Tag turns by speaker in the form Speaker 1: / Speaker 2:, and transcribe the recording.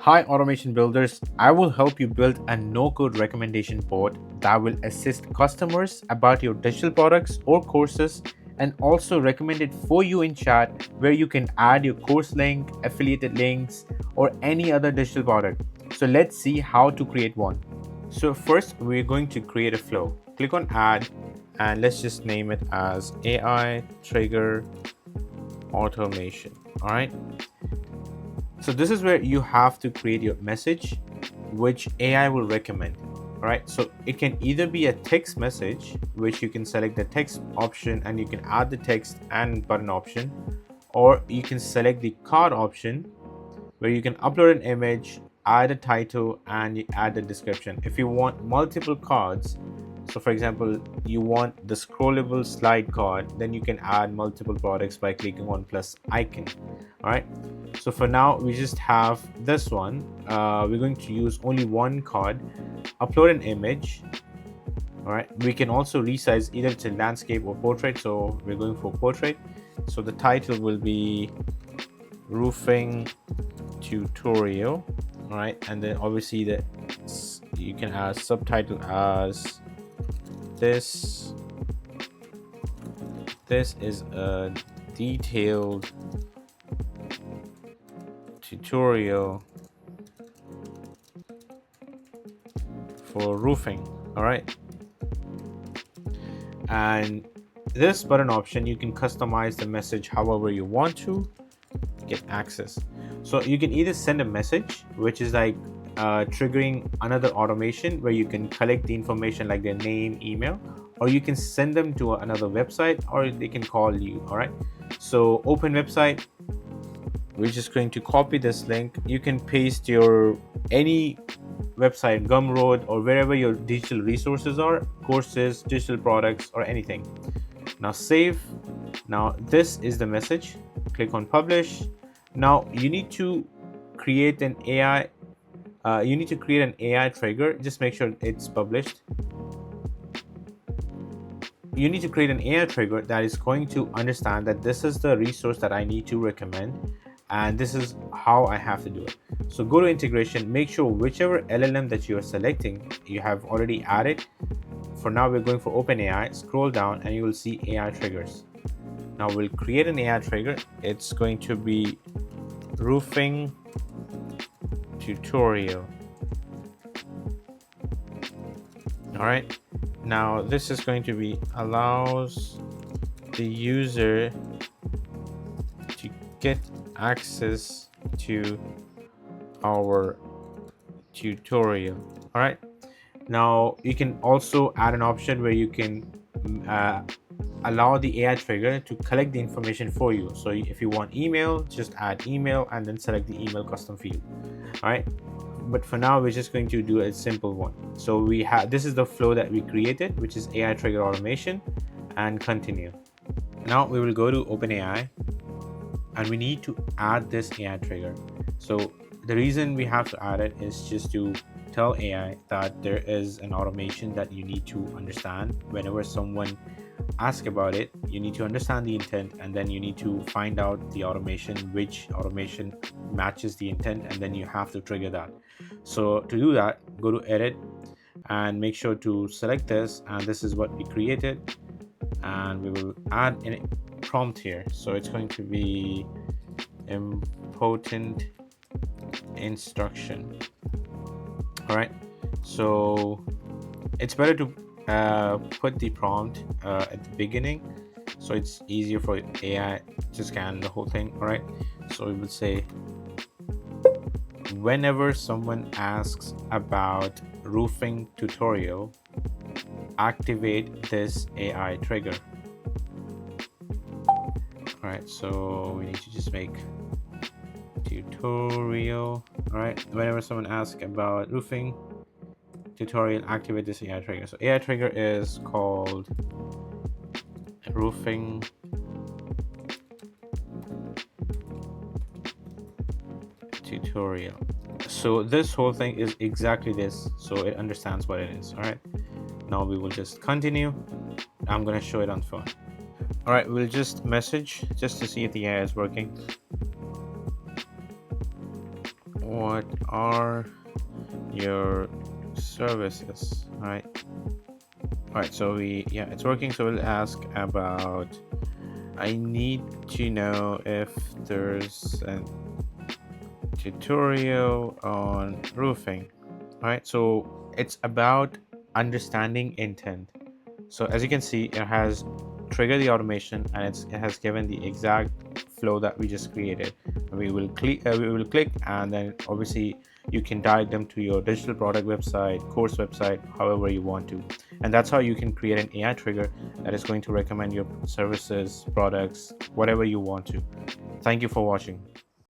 Speaker 1: Hi automation builders, I will help you build a no-code recommendation board that will assist customers about your digital products or courses and also recommend it for you in chat where you can add your course link, affiliated links, or any other digital product. So let's see how to create one. So first we're going to create a flow. Click on add and let's just name it as AI trigger automation. All right. So this is where you have to create your message, which AI will recommend. All right. So it can either be a text message, which you can select the text option and you can add the text and button option, or you can select the card option where you can upload an image, add a title, and you add the description. If you want multiple cards, so for example, you want the scrollable slide card, then you can add multiple products by clicking on plus icon. All right. So for now, we just have this one. We're going to use only one card, upload an image. All right. We can also resize either to landscape or portrait. So we're going for portrait. So the title will be roofing tutorial. All right. And then obviously you can add subtitle as this is a detailed tutorial for roofing. All right. And this button option, you can customize the message however you want to get access. So you can either send a message, which is like triggering another automation where you can collect the information like their name, email, or you can send them to another website, or they can call you. All right. So open website, we're just going to copy this link. You can paste your any website, Gumroad, or wherever your digital resources are, courses, digital products, or anything. Now save. Now this is the message. Click on publish. Now you need to create an AI. You need to create an AI trigger. Just make sure it's published. You need to create an AI trigger that is going to understand that this is the resource that I need to recommend, and this is how I have to do it. So go to integration, make sure whichever LLM that you are selecting, you have already added. For now, we're going for OpenAI. Scroll down and you will see AI triggers. Now we'll create an AI trigger. It's going to be roofing tutorial. All right. Now this is going to be allows the user to get access to our tutorial. All right. Now you can also add an option where you can allow the AI trigger to collect the information for you. So if you want email, just add email and then select the email custom field. All right. But for now, we're just going to do a simple one. So we have, this is the flow that we created, which is AI trigger automation, and continue. Now we will go to OpenAI and we need to add this AI trigger. So the reason we have to add it is just to tell AI that there is an automation that you need to understand. Whenever someone asks about it, you need to understand the intent, and then you need to find out the automation, which automation matches the intent, and then you have to trigger that. So to do that, go to edit and make sure to select this, and this is what we created, and we will add a prompt here. So it's going to be important instruction. All right, so it's better to put the prompt at the beginning, so it's easier for AI to scan the whole thing. All right, so we would say, whenever someone asks about roofing tutorial, activate this AI trigger. All right, so we need to just make tutorial. All right, whenever someone asks about roofing tutorial, activate this AI trigger. So AI trigger is called roofing tutorial. So this whole thing is exactly this, so it understands what it is. All right, now we will just continue. I'm going to show it on phone. All right, we'll just message just to see if the AI is working. what are your services? All right, so it's working. So we'll ask about, I need to know if there's a tutorial on roofing. All right, so it's about understanding intent. So as you can see, it has triggered the automation, and it has given the exact flow that we just created. We will click, and then obviously you can direct them to your digital product website, course website, however you want to. And that's how you can create an AI trigger that is going to recommend your services, products, whatever you want to. Thank you for watching.